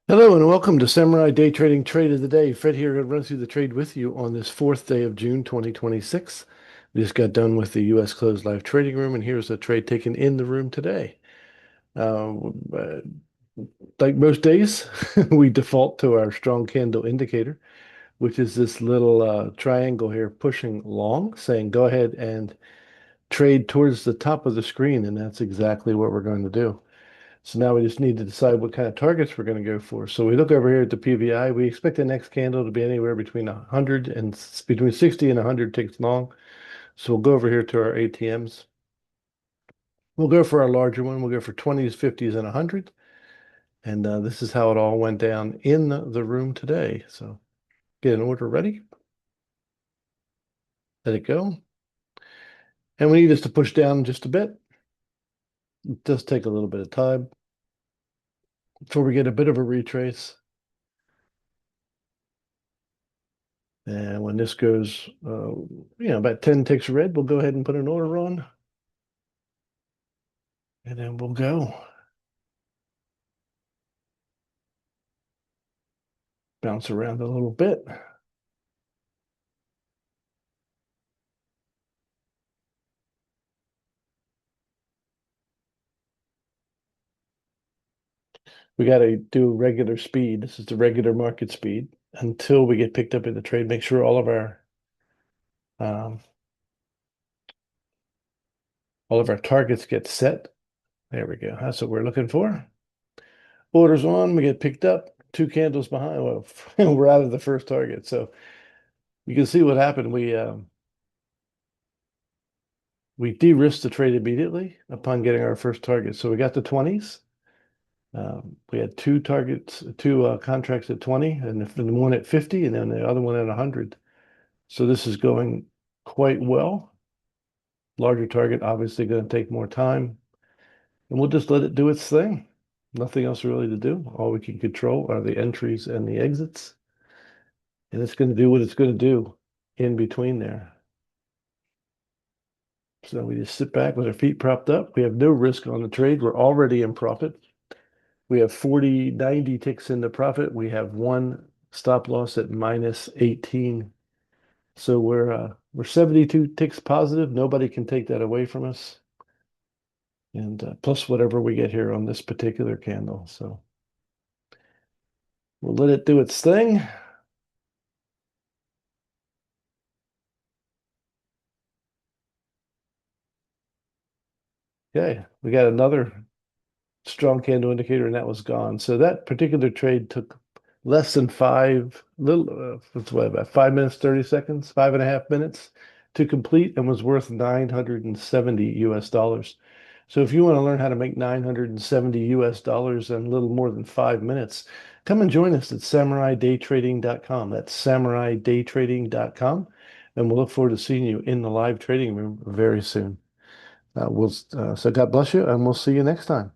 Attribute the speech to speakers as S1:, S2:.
S1: Hello and welcome to Samurai Day Trading Trade of the Day. Fred here to run through the trade with you on this fourth day of June 2026. We just got done with the U.S. closed live trading room, and here's a trade taken in the room today. Uh, uh, like most days, we default to our strong candle indicator, which is this little triangle here pushing long, saying go ahead and trade towards the top of the screen, and that's exactly what we're going to do. So now we just need to decide what kind of targets we're going to go for. So we look over here at the PVI. We expect the next candle to be anywhere between 100 and between 60 and 100 ticks long. So we'll go over here to our ATMs. We'll go for our larger one. We'll go for 20s, 50s, and 100. And this is how it all went down in the room today. So get an order ready. Let it go. And we need this to push down just a bit. It does take a little bit of time before we get a bit of a retrace. And when this goes, about 10 ticks red, we'll go ahead and put an order on, and then we'll go. Bounce around a little bit. We got to do regular speed. This is the regular market speed until we get picked up in the trade. Make sure um, all of our targets get set. There we go. That's what we're looking for. Orders on. We get picked up. Two candles behind. Well, we're out of the first target. So you can see what happened. We de-risked the trade immediately upon getting our first target. So we got the 20s. We had two targets, two contracts at 20, and the one at 50, and then the other one at 100. So this is going quite well. Larger target, obviously going to take more time, and we'll just let it do its thing. Nothing else really to do. All we can control are the entries and the exits, and it's going to do what it's going to do in between there. So we just sit back with our feet propped up. We have no risk on the trade. We're already in profit. We have 40, 90 ticks into profit. We have one stop loss at minus 18. So we're 72 ticks positive. Nobody can take that away from us. And plus whatever we get here on this particular candle. So we'll let it do its thing. Okay, we got another strong candle indicator, and that was gone. So that particular trade took less than what's what, about 5 minutes, 30 seconds, 5.5 minutes to complete, and was worth 970 US dollars. So if you want to learn how to make 970 US dollars in a little more than 5 minutes, come and join us at SamuraiDayTrading.com. That's SamuraiDayTrading.com. And we'll look forward to seeing you in the live trading room very soon. So God bless you, and we'll see you next time.